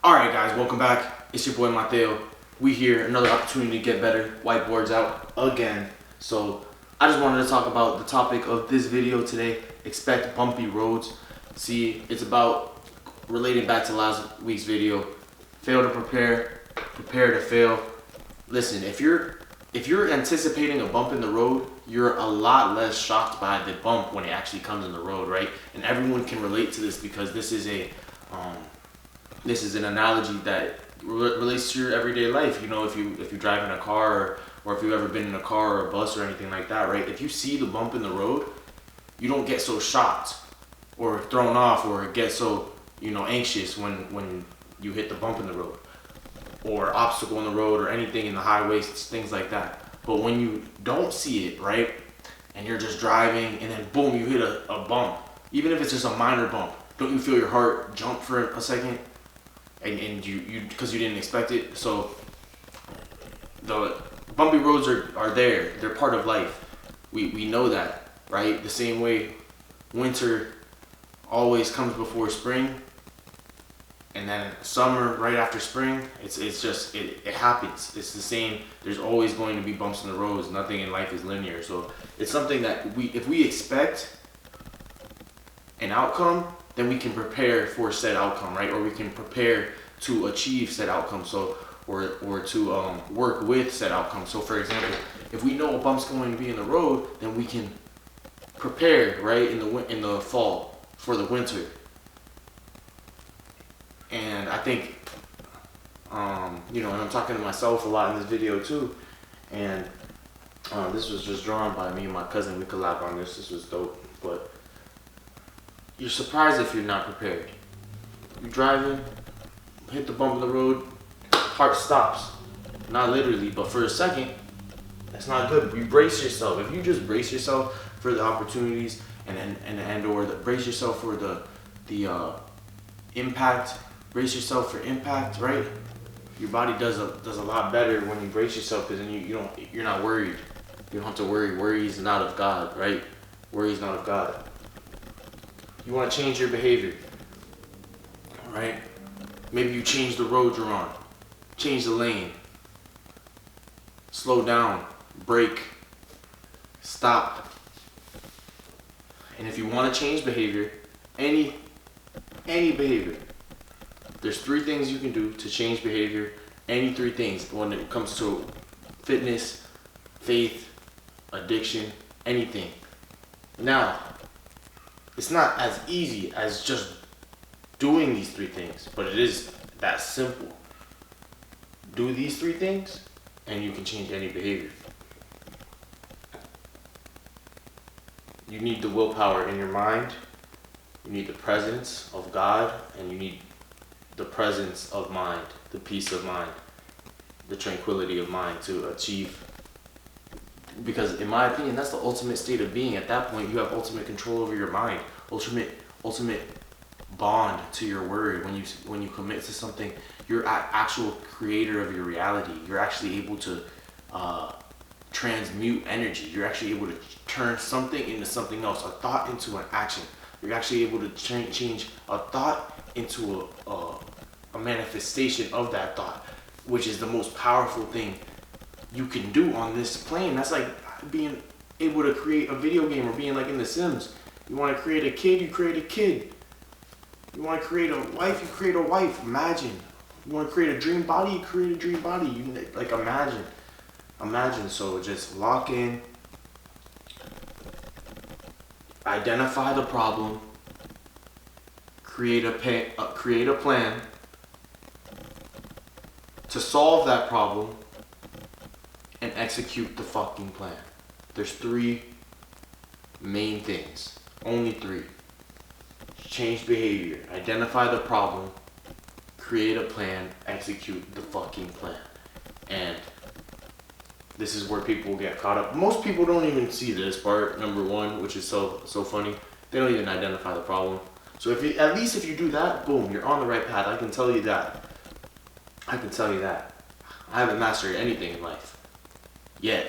Alright guys, welcome back. It's your boy Mateo. We here, another opportunity to get better. Whiteboards out again. So I just wanted to talk about the topic of this video today. Expect bumpy roads. See, it's about relating back to last week's video. Fail to prepare, prepare to fail. Listen, if you're anticipating a bump in the road, you're a lot less shocked by the bump when it actually comes in the road, right? And everyone can relate to this because this is an analogy that relates to your everyday life. You know, if you drive in a car or if you've ever been in a car or a bus or anything like that, right? If you see the bump in the road, you don't get so shocked or thrown off or get so, anxious when you hit the bump in the road or obstacle in the road or anything in the highways, things like that. But when you don't see it, right, and you're just driving and then boom, you hit a bump, even if it's just a minor bump, don't you feel your heart jump for a second? And you because you didn't expect it. So the bumpy roads are there. They're part of life. We know that, right? The same way winter always comes before spring, and then summer right after spring. It happens. It's the same. There's always going to be bumps in the roads. Nothing in life is linear. So it's something that if we expect an outcome, then we can prepare for said outcome, right? Or we can prepare to achieve said outcome. So, or to work with said outcome. So, for example, if we know a bump's going to be in the road, then we can prepare, right, in the fall for the winter. And I think, and I'm talking to myself a lot in this video too. And this was just drawn by me and my cousin. We collabed on this. This was dope, but you're surprised if you're not prepared. You're driving, hit the bump in the road, heart stops. Not literally, but for a second, that's not good. You brace yourself. If you just brace yourself for the opportunities or brace yourself for the impact, brace yourself for impact, right? Your body does a lot better when you brace yourself, because then you're not worried. You don't have to worry. Worry is not of God, right? Worry is not of God. You want to change your behavior, right? Maybe you change the road you're on, change the lane, slow down, brake, stop. And if you want to change behavior, any behavior, there's 3 things you can do to change behavior. Any 3 things when it comes to fitness, faith, addiction, anything. Now, it's not as easy as just doing these 3 things, but it is that simple. Do these 3 things and you can change any behavior. You need the willpower in your mind, you need the presence of God, and you need the presence of mind, the peace of mind, the tranquility of mind to achieve. Because in my opinion, that's the ultimate state of being. At that point, you have ultimate control over your mind, ultimate bond to your word. When you commit to something, you're an actual creator of your reality. You're actually able to transmute energy. You're actually able to turn something into something else, a thought into an action. You're actually able to change a thought into a manifestation of that thought, which is the most powerful thing you can do on this plane. That's like being able to create a video game or being like in The Sims. You want to create a kid, you create a kid. You want to create a wife, you create a wife. Imagine. You want to create a dream body, you create a dream body. Imagine. So just lock in, identify the problem, create a plan to solve that problem, and execute the fucking plan. There's 3 main things. Only 3. Change behavior, identify the problem, create a plan, execute the fucking plan. And this is where people get caught up. Most people don't even see this part, number 1, which is so funny. They don't even identify the problem. So at least if you do that, boom, you're on the right path. I can tell you that. I haven't mastered anything in life yet.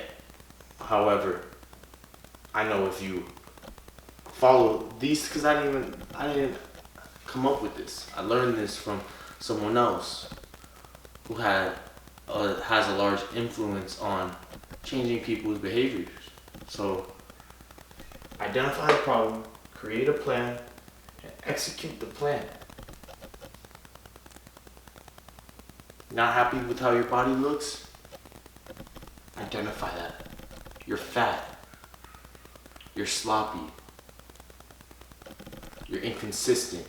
However, I know if you follow these, because I didn't come up with this. I learned this from someone else who has a large influence on changing people's behaviors. So identify the problem, create a plan, and execute the plan. Not happy with how your body looks? Identify that. You're fat. You're sloppy. You're inconsistent.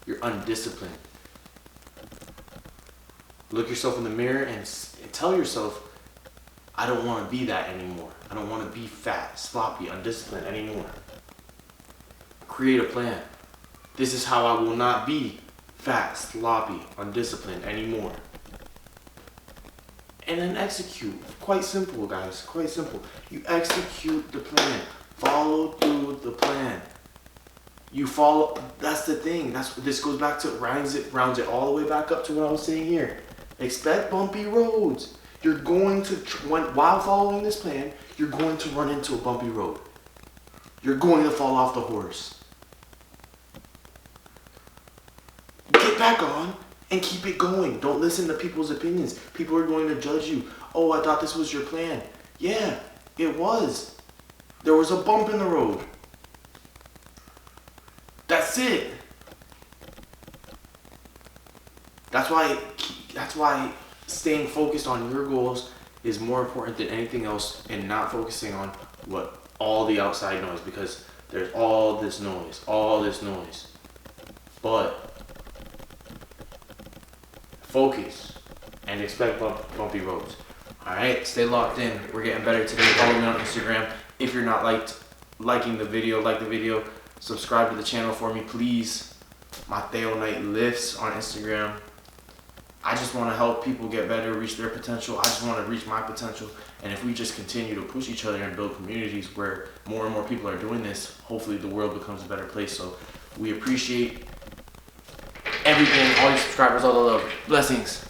You're undisciplined. Look yourself in the mirror and tell yourself, I don't want to be that anymore. I don't want to be fat, sloppy, undisciplined anymore. Create a plan. This is how I will not be fat, sloppy, undisciplined anymore. And then execute. Quite simple, guys. Quite simple. You execute the plan. Follow through the plan. You follow. That's the thing. This goes back to rounds it all the way back up to what I was saying here. Expect bumpy roads. You're going to while following this plan, you're going to run into a bumpy road. You're going to fall off the horse. Get back on and keep it going. Don't listen to people's opinions. People are going to judge you. Oh, I thought this was your plan. Yeah, it was. There was a bump in the road. That's it. That's why staying focused on your goals is more important than anything else, and not focusing on what all the outside noise, because there's all this noise. But focus and expect bumpy roads. Alright, stay locked in. We're getting better today. Follow me on Instagram. If you're not liking the video, like the video. Subscribe to the channel for me, please. Mateo Knight Lifts on Instagram. I just want to help people get better, reach their potential. I just want to reach my potential. And if we just continue to push each other and build communities where more and more people are doing this, hopefully the world becomes a better place. So we appreciate everything, all your subscribers, all the love. Blessings.